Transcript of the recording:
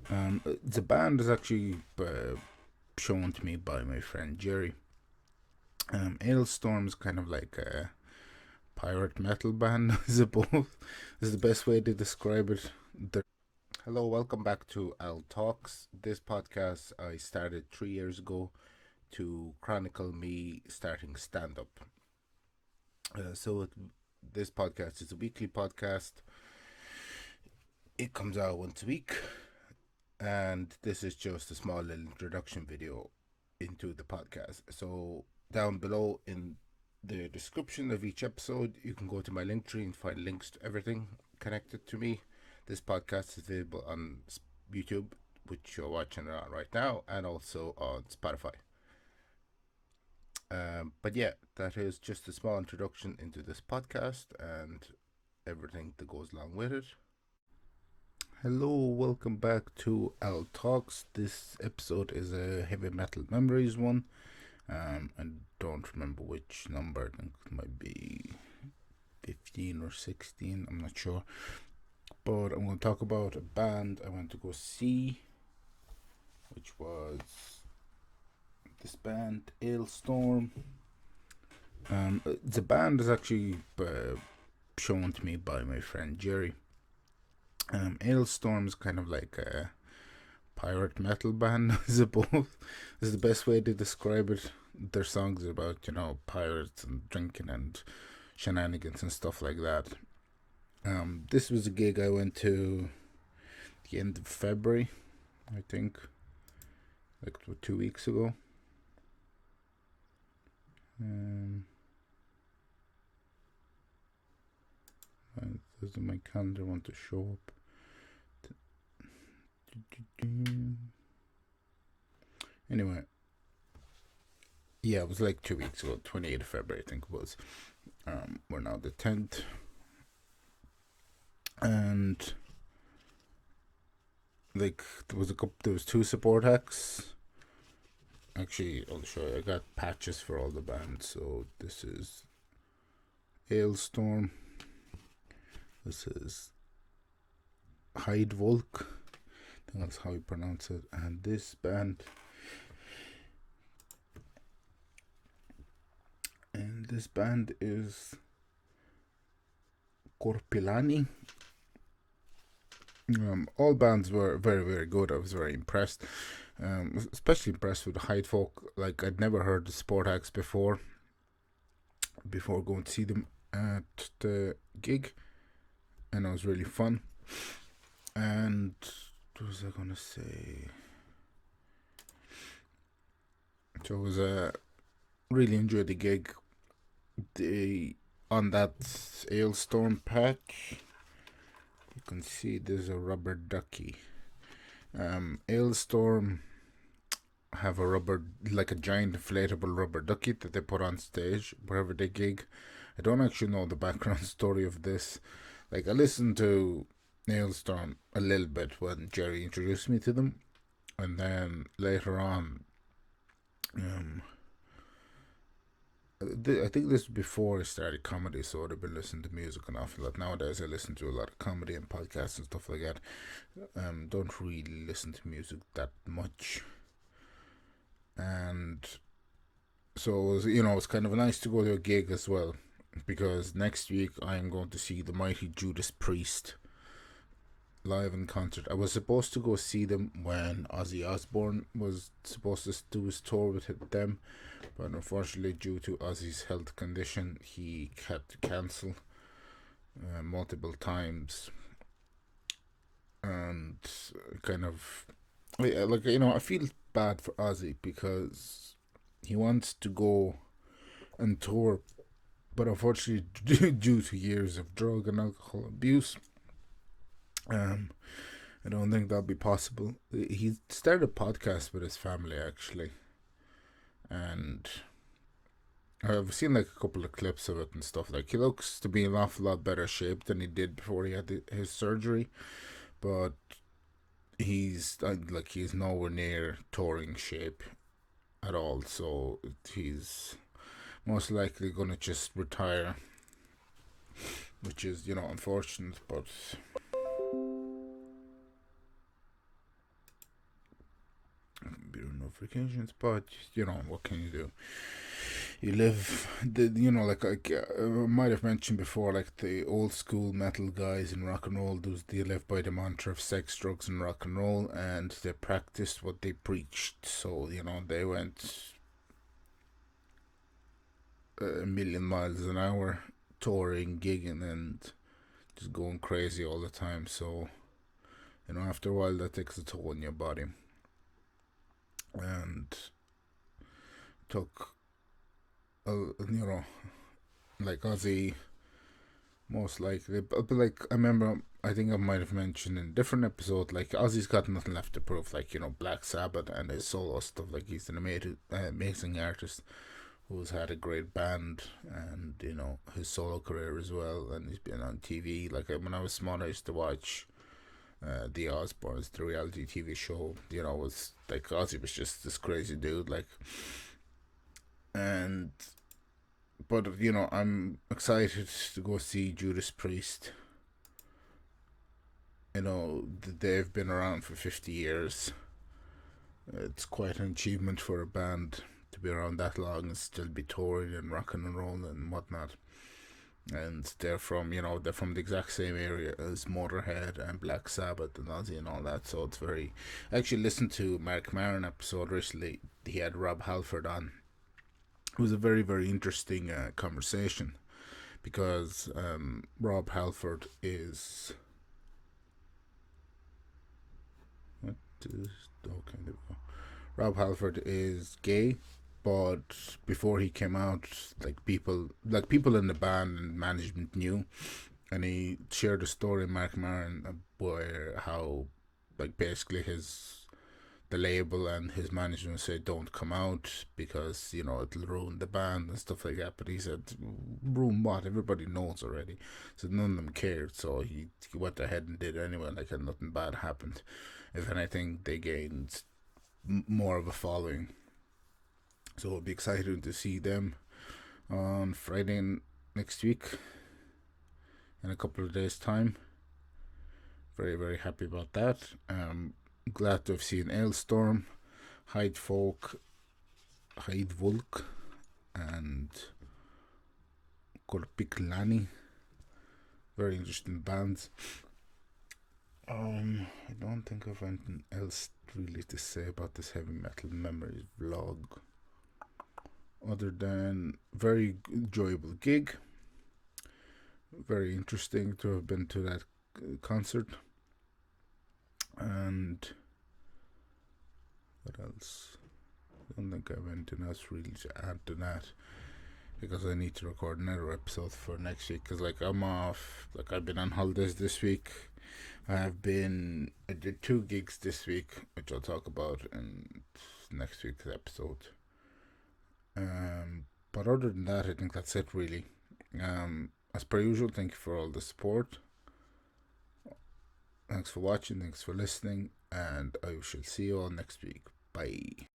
The band is actually shown to me by my friend Jerry. Alestorm is kind of like a pirate metal band, I suppose, is the best way to describe it. Hello, welcome back to Al Talks. This podcast I started 3 years ago to chronicle me starting stand up. This podcast is a weekly podcast. It comes out once a week, and this is just a small little introduction video into the podcast. So down below in the description of each episode, you can go to my Linktree and find links to everything connected to me. This podcast is available on YouTube, which you're watching it on right now, and also on Spotify. But yeah, that is just a small introduction into this podcast and everything that goes along with it. Hello, welcome back to Al Talks. This episode is a heavy metal memories one. I don't remember which number. I think it might be 15 or 16. I'm not sure. But I'm going to talk about a band I went to go see, which was this band, Alestorm. The band is actually shown to me by my friend Jerry. Alestorm is kind of like a pirate metal band, I suppose, is the best way to describe it. Their songs are about, pirates and drinking and shenanigans and stuff like that. This was a gig I went to the end of February, I think, like 2 weeks ago. Doesn't my calendar want to show up? Anyway, yeah, it was like 2 weeks ago, 28th of February, I think it was. We're now the 10th, and like there was two support acts. Actually, I'll show you. I got patches for all the bands. So this is Alestorm. This is Hyde Volk. I think that's how you pronounce it. And this band. And this band is Corpilani. All bands were very, very good. I was very impressed. Especially impressed with the Hyde Folk. Like, I'd never heard the support acts before going to see them at the gig, and it was really fun. And what was I gonna say? So it was really enjoyed the gig. On that Alestorm patch, you can see there's a rubber ducky. Alestorm have like a giant inflatable rubber ducky that they put on stage wherever they gig. I don't actually know the background story of this. Like, I listened to Alestorm a little bit when Jerry introduced me to them, and then later on, I think this was before I started comedy, so I'd have been listening to music an awful lot. Nowadays, I listen to a lot of comedy and podcasts and stuff like that. Don't really listen to music that much. And so it was kind of nice to go to a gig as well, because next week I am going to see the mighty Judas Priest live in concert. I was supposed to go see them when Ozzy Osbourne was supposed to do his tour with them, but unfortunately, due to Ozzy's health condition, he had to cancel multiple times. And kind of, I feel bad for Ozzy because he wants to go and tour, but unfortunately, due to years of drug and alcohol abuse, I don't think that'll be possible. He started a podcast with his family, actually, and I've seen like a couple of clips of it and stuff. Like, he looks to be in an awful lot better shape than he did before he had his surgery, but he's nowhere near touring shape at all. So he's most likely gonna just retire, which is unfortunate, but notifications, but what can you do? You live, I might have mentioned before, like the old school metal guys in rock and roll, they live by the mantra of sex, drugs, and rock and roll, and they practiced what they preached. So they went a million miles an hour, touring, gigging, and just going crazy all the time. So after a while, that takes a toll on your body, and took like Ozzy, most likely. But like I remember, I think I might have mentioned in a different episode, like Ozzy's got nothing left to prove. Like Black Sabbath and his solo stuff. Like he's an amazing artist who's had a great band, and his solo career as well. And he's been on TV. Like when I was small, I used to watch the Osbournes, the reality TV show. Was like Ozzy was just this crazy dude. Like, and but I'm excited to go see Judas Priest. They've been around for 50 years. It's quite an achievement for a band to be around that long and still be touring and rocking and rolling and whatnot. And they're from the exact same area as Motorhead and Black Sabbath and Ozzy and all that. So it's very. I actually listened to Mark Maron episode recently. He had Rob Halford on. It was a very, very interesting conversation, because Rob Halford is. Okay, there we go. Rob Halford is gay, but before he came out, people in the band and management knew, and he shared a story, Mark Maron, where how basically the label and his management said don't come out because it'll ruin the band and stuff like that. But he said, ruin what? Everybody knows already. So none of them cared. So he went ahead and did anyway. And nothing bad happened. If anything, they gained more of a following. So it'll be exciting to see them on Friday next week, in a couple of days' time. Very, very happy about that. Glad to have seen Alestorm, Volk, and Korpiklani. Very interesting bands. I don't think I've anything else really to say about this Heavy Metal Memories vlog, other than very enjoyable gig. Very interesting to have been to that concert. And what else? I don't think I have anything else really to add to that, because I need to record another episode for next week, because I'm off. I've been on holidays this week. I did 2 gigs this week, which I'll talk about in next week's episode. But other than that, I think that's it really. As per usual, thank you for all the support. Thanks for watching, thanks for listening, and I shall see you all next week. Bye.